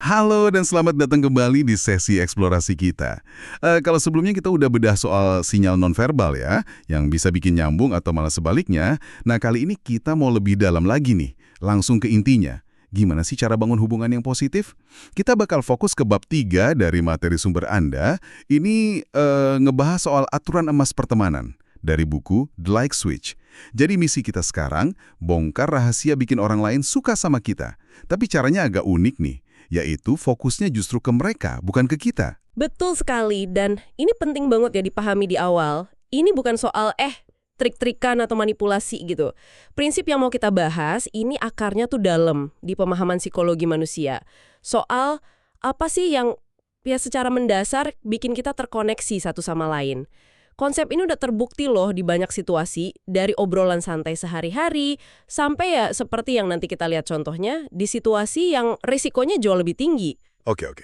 Halo dan selamat datang kembali di sesi eksplorasi kita. Kalau sebelumnya kita udah bedah soal sinyal nonverbal ya, yang bisa bikin nyambung atau malah sebaliknya. Nah kali ini kita mau lebih dalam lagi nih, langsung ke intinya. Gimana sih cara bangun hubungan yang positif? Kita bakal fokus ke bab 3 dari materi sumber Anda. Ini ngebahas soal aturan emas pertemanan dari buku The Like Switch. Jadi misi kita sekarang, bongkar rahasia bikin orang lain suka sama kita. Tapi caranya agak unik nih. Yaitu fokusnya justru ke mereka, bukan ke kita. Betul sekali, dan ini penting banget ya dipahami di awal. Ini bukan soal trik-trikan atau manipulasi gitu. Prinsip yang mau kita bahas, ini akarnya tuh dalam di pemahaman psikologi manusia. Soal apa sih yang secara mendasar bikin kita terkoneksi satu sama lain. Konsep ini udah terbukti loh di banyak situasi, dari obrolan santai sehari-hari, sampai ya seperti yang nanti kita lihat contohnya, di situasi yang risikonya jauh lebih tinggi. Oke.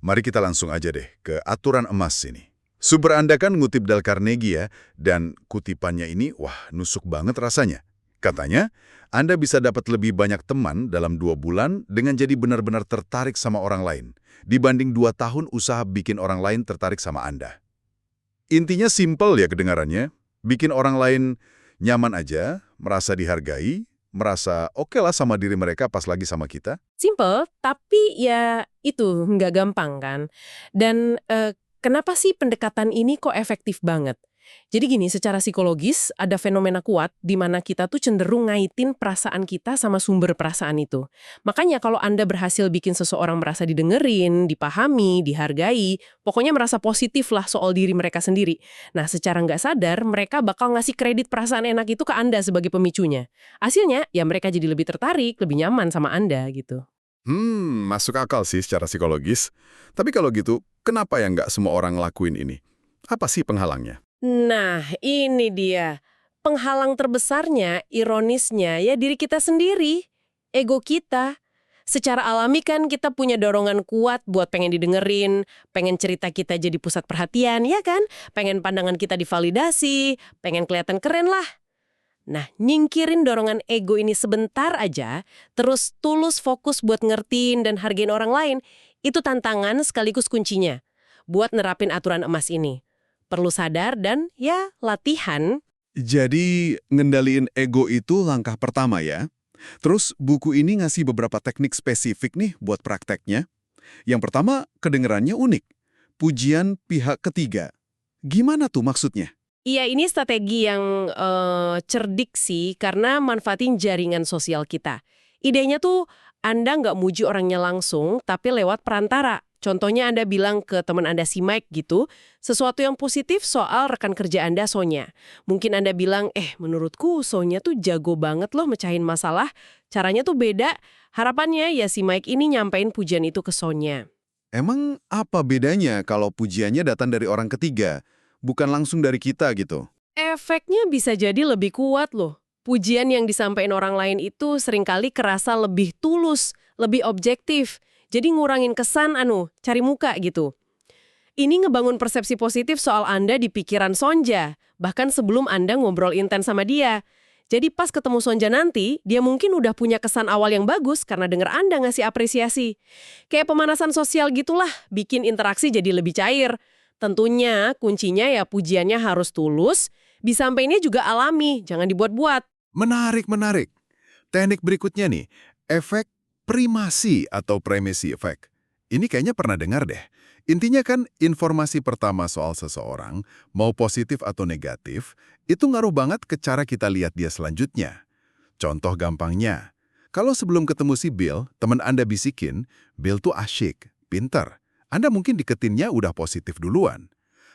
Mari kita langsung aja deh ke aturan emas ini. Sumber Anda kan ngutip Dale Carnegie ya, dan kutipannya ini, wah nusuk banget rasanya. Katanya, Anda bisa dapat lebih banyak teman dalam 2 bulan dengan jadi benar-benar tertarik sama orang lain, dibanding 2 tahun usaha bikin orang lain tertarik sama Anda. Intinya simpel ya kedengarannya, bikin orang lain nyaman aja, merasa dihargai, merasa oke lah sama diri mereka pas lagi sama kita. Simple, tapi ya itu nggak gampang kan. Dan kenapa sih pendekatan ini kok efektif banget? Jadi gini, secara psikologis ada fenomena kuat di mana kita tuh cenderung ngaitin perasaan kita sama sumber perasaan itu. Makanya kalau Anda berhasil bikin seseorang merasa didengerin, dipahami, dihargai, pokoknya merasa positif lah soal diri mereka sendiri. Nah, secara nggak sadar, mereka bakal ngasih kredit perasaan enak itu ke Anda sebagai pemicunya. Hasilnya, ya mereka jadi lebih tertarik, lebih nyaman sama Anda gitu. Masuk akal sih secara psikologis. Tapi kalau gitu, kenapa ya nggak semua orang ngelakuin ini? Apa sih penghalangnya? Nah, ini dia. Penghalang terbesarnya, ironisnya, ya diri kita sendiri. Ego kita. Secara alami kan kita punya dorongan kuat buat pengen didengerin, pengen cerita kita jadi pusat perhatian, ya kan? Pengen pandangan kita divalidasi, pengen kelihatan keren lah. Nah, nyingkirin dorongan ego ini sebentar aja, terus tulus fokus buat ngertiin dan hargain orang lain, itu tantangan sekaligus kuncinya buat nerapin aturan emas ini. Perlu sadar dan ya latihan. Jadi ngendaliin ego itu langkah pertama ya. Terus buku ini ngasih beberapa teknik spesifik nih buat prakteknya. Yang pertama, kedengerannya unik. Pujian pihak ketiga. Gimana tuh maksudnya? Iya, ini strategi yang cerdik sih karena manfaatin jaringan sosial kita. Idenya tuh Anda nggak muji orangnya langsung, tapi lewat perantara. Contohnya Anda bilang ke teman Anda si Mike gitu, sesuatu yang positif soal rekan kerja Anda Sonya. Mungkin Anda bilang, menurutku Sonya tuh jago banget loh mecahin masalah. Caranya tuh beda. Harapannya ya si Mike ini nyampein pujian itu ke Sonya. Emang apa bedanya kalau pujiannya datang dari orang ketiga, bukan langsung dari kita gitu? Efeknya bisa jadi lebih kuat loh. Pujian yang disampaikan orang lain itu seringkali kerasa lebih tulus, lebih objektif. Jadi ngurangin kesan cari muka gitu. Ini ngebangun persepsi positif soal Anda di pikiran Sonja, bahkan sebelum Anda ngobrol intens sama dia. Jadi pas ketemu Sonja nanti, dia mungkin udah punya kesan awal yang bagus karena denger Anda ngasih apresiasi. Kayak pemanasan sosial gitulah, bikin interaksi jadi lebih cair. Tentunya kuncinya ya pujiannya harus tulus, disampaikannya juga alami, jangan dibuat-buat. Menarik. Teknik berikutnya nih, efek primasi atau primacy effect. Ini kayaknya pernah dengar deh. Intinya kan informasi pertama soal seseorang, mau positif atau negatif, itu ngaruh banget ke cara kita lihat dia selanjutnya. Contoh gampangnya, kalau sebelum ketemu si Bill, teman Anda bisikin, Bill tuh asyik, pintar. Anda mungkin deketinnya udah positif duluan.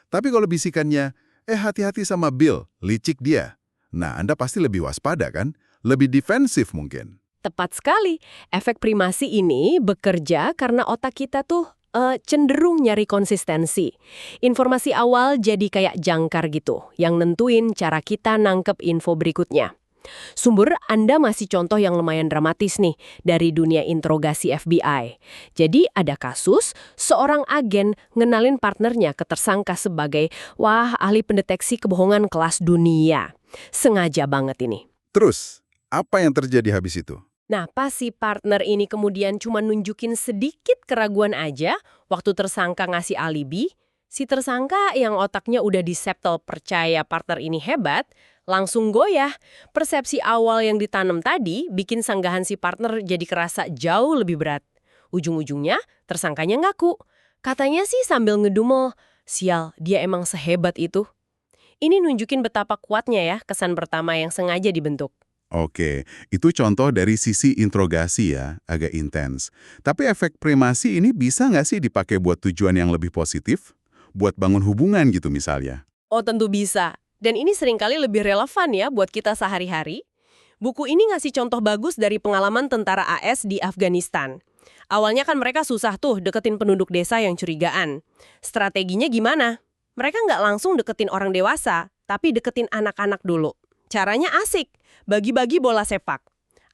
Tapi kalau bisikannya, hati-hati sama Bill, licik dia. Nah, Anda pasti lebih waspada kan? Lebih defensif mungkin. Tepat sekali. Efek primasi ini bekerja karena otak kita tuh cenderung nyari konsistensi. Informasi awal jadi kayak jangkar gitu, yang nentuin cara kita nangkep info berikutnya. Sumber Anda masih contoh yang lumayan dramatis nih dari dunia interogasi FBI. Jadi ada kasus seorang agen ngenalin partnernya ke tersangka sebagai ahli pendeteksi kebohongan kelas dunia. Sengaja banget ini. Terus, apa yang terjadi habis itu? Nah, pas si partner ini kemudian cuma nunjukin sedikit keraguan aja waktu tersangka ngasih alibi, si tersangka yang otaknya udah disettle percaya partner ini hebat, langsung goyah. Persepsi awal yang ditanam tadi bikin sanggahan si partner jadi kerasa jauh lebih berat. Ujung-ujungnya, tersangkanya ngaku. Katanya sih sambil ngedumel, sial, dia emang sehebat itu. Ini nunjukin betapa kuatnya ya kesan pertama yang sengaja dibentuk. Oke, itu contoh dari sisi interogasi ya, agak intens. Tapi efek premasi ini bisa nggak sih dipakai buat tujuan yang lebih positif? Buat bangun hubungan gitu misalnya. Oh tentu bisa. Dan ini seringkali lebih relevan ya buat kita sehari-hari. Buku ini ngasih contoh bagus dari pengalaman tentara AS di Afghanistan. Awalnya kan mereka susah tuh deketin penduduk desa yang curigaan. Strateginya gimana? Mereka nggak langsung deketin orang dewasa, tapi deketin anak-anak dulu. Caranya asik, bagi-bagi bola sepak.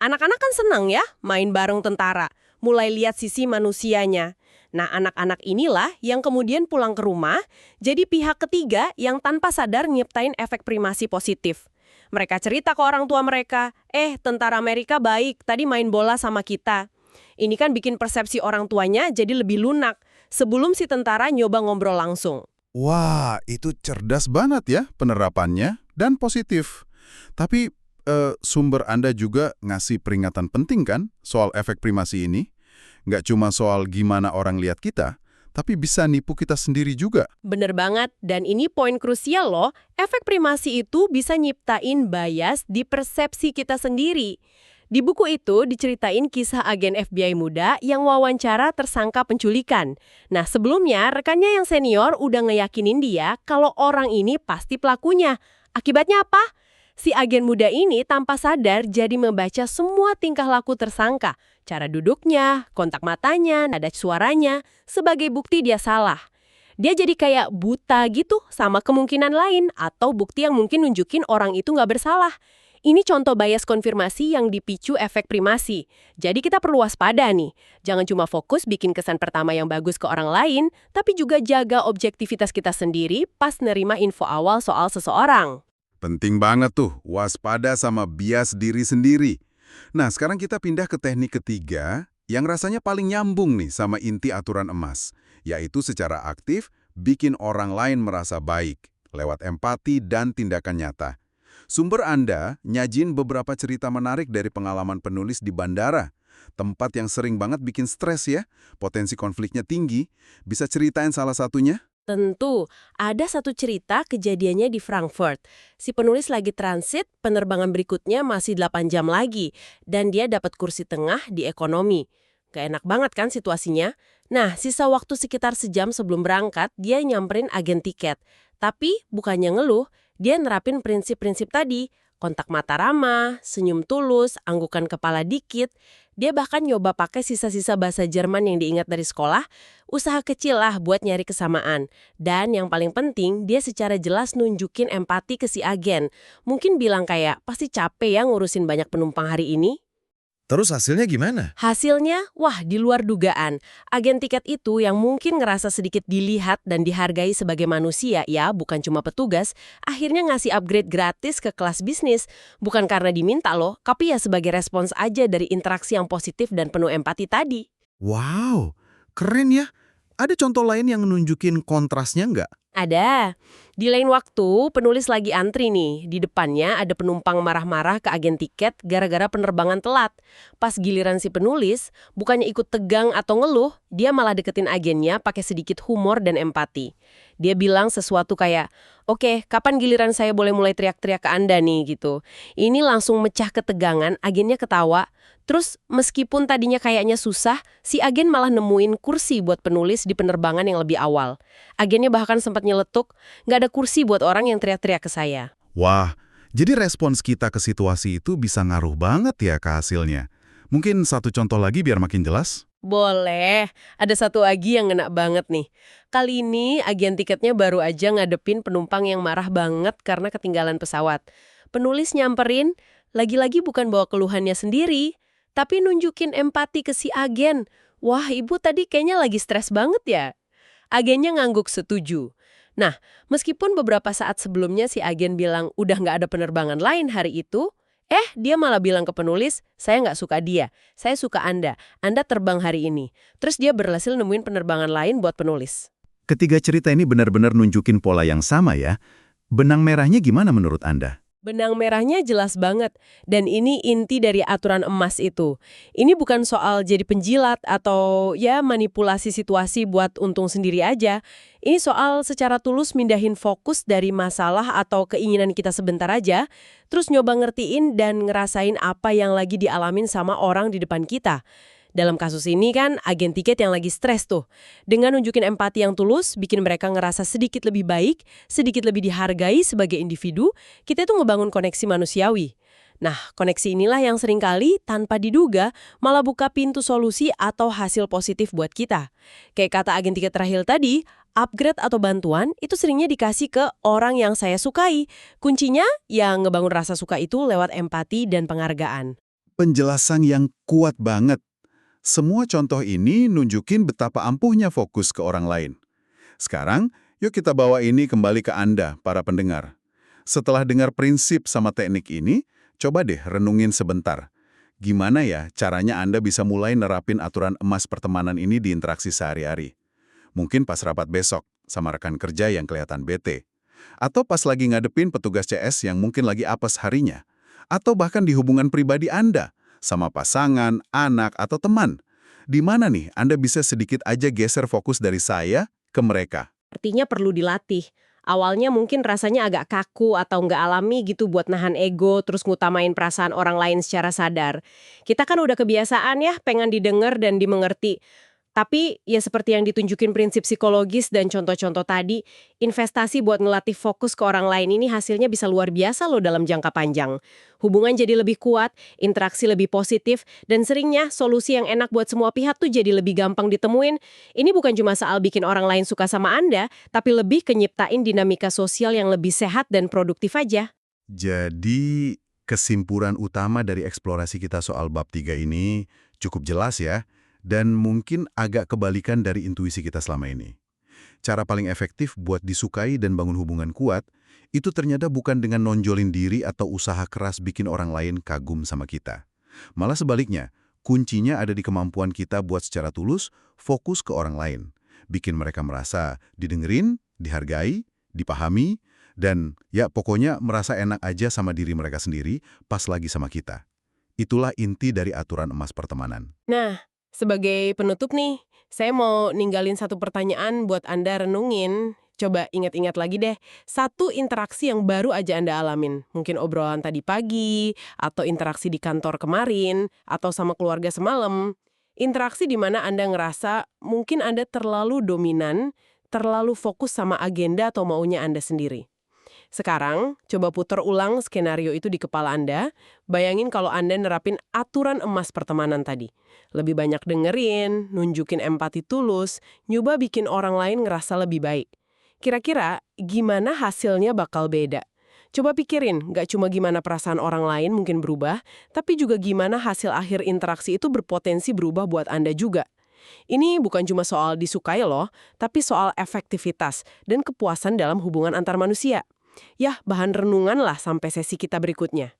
Anak-anak kan senang ya main bareng tentara, mulai lihat sisi manusianya. Nah, anak-anak inilah yang kemudian pulang ke rumah, jadi pihak ketiga yang tanpa sadar nyiptain efek primasi positif. Mereka cerita ke orang tua mereka, tentara Amerika baik, tadi main bola sama kita. Ini kan bikin persepsi orang tuanya jadi lebih lunak, sebelum si tentara nyoba ngobrol langsung. Wah, itu cerdas banget ya penerapannya dan positif. Tapi sumber Anda juga ngasih peringatan penting kan soal efek primasi ini? Nggak cuma soal gimana orang lihat kita, tapi bisa nipu kita sendiri juga. Bener banget, dan ini poin krusial loh, efek primasi itu bisa nyiptain bias di persepsi kita sendiri. Di buku itu diceritain kisah agen FBI muda yang wawancara tersangka penculikan. Nah, sebelumnya rekannya yang senior udah ngeyakinin dia kalau orang ini pasti pelakunya. Akibatnya apa? Si agen muda ini tanpa sadar jadi membaca semua tingkah laku tersangka, cara duduknya, kontak matanya, nada suaranya, sebagai bukti dia salah. Dia jadi kayak buta gitu sama kemungkinan lain atau bukti yang mungkin nunjukin orang itu nggak bersalah. Ini contoh bias konfirmasi yang dipicu efek primasi. Jadi kita perlu waspada nih. Jangan cuma fokus bikin kesan pertama yang bagus ke orang lain, tapi juga jaga objektivitas kita sendiri pas nerima info awal soal seseorang. Penting banget tuh, waspada sama bias diri sendiri. Nah, sekarang kita pindah ke teknik ketiga yang rasanya paling nyambung nih sama inti aturan emas, yaitu secara aktif bikin orang lain merasa baik, lewat empati dan tindakan nyata. Sumber Anda nyajin beberapa cerita menarik dari pengalaman penulis di bandara, tempat yang sering banget bikin stres ya, potensi konfliknya tinggi. Bisa ceritain salah satunya? Tentu, ada satu cerita kejadiannya di Frankfurt. Si penulis lagi transit, penerbangan berikutnya masih 8 jam lagi, dan dia dapat kursi tengah di ekonomi. Gak enak banget kan situasinya? Nah, sisa waktu sekitar sejam sebelum berangkat, dia nyamperin agen tiket. Tapi, bukannya ngeluh, dia nerapin prinsip-prinsip tadi. Kontak mata ramah, senyum tulus, anggukan kepala dikit. Dia bahkan nyoba pakai sisa-sisa bahasa Jerman yang diingat dari sekolah, usaha kecil lah buat nyari kesamaan. Dan yang paling penting, dia secara jelas nunjukin empati ke si agen. Mungkin bilang kayak, pasti capek ya ngurusin banyak penumpang hari ini. Terus hasilnya gimana? Hasilnya, wah di luar dugaan. Agen tiket itu yang mungkin ngerasa sedikit dilihat dan dihargai sebagai manusia, ya bukan cuma petugas, akhirnya ngasih upgrade gratis ke kelas bisnis. Bukan karena diminta loh, tapi ya sebagai respons aja dari interaksi yang positif dan penuh empati tadi. Wow, keren ya. Ada contoh lain yang nunjukin kontrasnya nggak? Ada. Di lain waktu, penulis lagi antri nih. Di depannya ada penumpang marah-marah ke agen tiket gara-gara penerbangan telat. Pas giliran si penulis, bukannya ikut tegang atau ngeluh, dia malah deketin agennya pakai sedikit humor dan empati. Dia bilang sesuatu kayak, "Oke, kapan giliran saya boleh mulai teriak-teriak ke Anda nih?" gitu. Ini langsung mecah ketegangan, agennya ketawa. Terus meskipun tadinya kayaknya susah, si agen malah nemuin kursi buat penulis di penerbangan yang lebih awal. Agennya bahkan sempat nyeletuk, "Nggak ada kursi buat orang yang teriak-teriak ke saya." Wah, jadi respons kita ke situasi itu bisa ngaruh banget ya ke hasilnya. Mungkin satu contoh lagi biar makin jelas? Boleh, ada satu lagi yang ngena banget nih. Kali ini agen tiketnya baru aja ngadepin penumpang yang marah banget karena ketinggalan pesawat. Penulis nyamperin, lagi-lagi bukan bawa keluhannya sendiri, tapi nunjukin empati ke si agen. Wah, ibu tadi kayaknya lagi stres banget ya. Agennya ngangguk setuju. Nah, meskipun beberapa saat sebelumnya si agen bilang udah nggak ada penerbangan lain hari itu, Dia malah bilang ke penulis, saya nggak suka dia, saya suka Anda terbang hari ini. Terus dia berhasil nemuin penerbangan lain buat penulis. Ketiga cerita ini benar-benar nunjukin pola yang sama ya. Benang merahnya gimana menurut Anda? Benang merahnya jelas banget, dan ini inti dari aturan emas itu. Ini bukan soal jadi penjilat atau ya manipulasi situasi buat untung sendiri aja. Ini soal secara tulus mindahin fokus dari masalah atau keinginan kita sebentar aja, terus nyoba ngertiin dan ngerasain apa yang lagi dialamin sama orang di depan kita. Dalam kasus ini kan agen tiket yang lagi stres tuh. Dengan nunjukin empati yang tulus, bikin mereka ngerasa sedikit lebih baik, sedikit lebih dihargai sebagai individu, kita tuh ngebangun koneksi manusiawi. Nah, koneksi inilah yang seringkali tanpa diduga malah buka pintu solusi atau hasil positif buat kita. Kayak kata agen tiket terakhir tadi, upgrade atau bantuan itu seringnya dikasih ke orang yang saya sukai. Kuncinya yang ngebangun rasa suka itu lewat empati dan penghargaan. Penjelasan yang kuat banget. Semua contoh ini nunjukin betapa ampuhnya fokus ke orang lain. Sekarang, yuk kita bawa ini kembali ke Anda, para pendengar. Setelah dengar prinsip sama teknik ini, coba deh renungin sebentar. Gimana ya caranya Anda bisa mulai nerapin aturan emas pertemanan ini di interaksi sehari-hari? Mungkin pas rapat besok, sama rekan kerja yang kelihatan bete. Atau pas lagi ngadepin petugas CS yang mungkin lagi apes harinya. Atau bahkan di hubungan pribadi Anda, sama pasangan, anak, atau teman. Di mana nih Anda bisa sedikit aja geser fokus dari saya ke mereka? Artinya perlu dilatih. Awalnya mungkin rasanya agak kaku atau nggak alami gitu buat nahan ego, terus ngutamain perasaan orang lain secara sadar. Kita kan udah kebiasaan ya, pengen didengar dan dimengerti. Tapi ya seperti yang ditunjukin prinsip psikologis dan contoh-contoh tadi, investasi buat ngelatih fokus ke orang lain ini hasilnya bisa luar biasa loh dalam jangka panjang. Hubungan jadi lebih kuat, interaksi lebih positif, dan seringnya solusi yang enak buat semua pihak tuh jadi lebih gampang ditemuin. Ini bukan cuma soal bikin orang lain suka sama Anda, tapi lebih ke nyiptain dinamika sosial yang lebih sehat dan produktif aja. Jadi, kesimpulan utama dari eksplorasi kita soal bab 3 ini cukup jelas ya, dan mungkin agak kebalikan dari intuisi kita selama ini. Cara paling efektif buat disukai dan bangun hubungan kuat, itu ternyata bukan dengan nonjolin diri atau usaha keras bikin orang lain kagum sama kita. Malah sebaliknya, kuncinya ada di kemampuan kita buat secara tulus fokus ke orang lain. Bikin mereka merasa didengerin, dihargai, dipahami, dan ya pokoknya merasa enak aja sama diri mereka sendiri pas lagi sama kita. Itulah inti dari aturan emas pertemanan. Nah, sebagai penutup nih, saya mau ninggalin satu pertanyaan buat Anda renungin. Coba ingat-ingat lagi deh, satu interaksi yang baru aja Anda alamin. Mungkin obrolan tadi pagi, atau interaksi di kantor kemarin, atau sama keluarga semalam. Interaksi di mana Anda ngerasa mungkin Anda terlalu dominan, terlalu fokus sama agenda atau maunya Anda sendiri. Sekarang, coba putar ulang skenario itu di kepala Anda. Bayangin kalau Anda nerapin aturan emas pertemanan tadi. Lebih banyak dengerin, nunjukin empati tulus, nyoba bikin orang lain ngerasa lebih baik. Kira-kira gimana hasilnya bakal beda? Coba pikirin, nggak cuma gimana perasaan orang lain mungkin berubah, tapi juga gimana hasil akhir interaksi itu berpotensi berubah buat Anda juga. Ini bukan cuma soal disukai loh, tapi soal efektivitas dan kepuasan dalam hubungan antar manusia. Ya, bahan renungan lah sampai sesi kita berikutnya.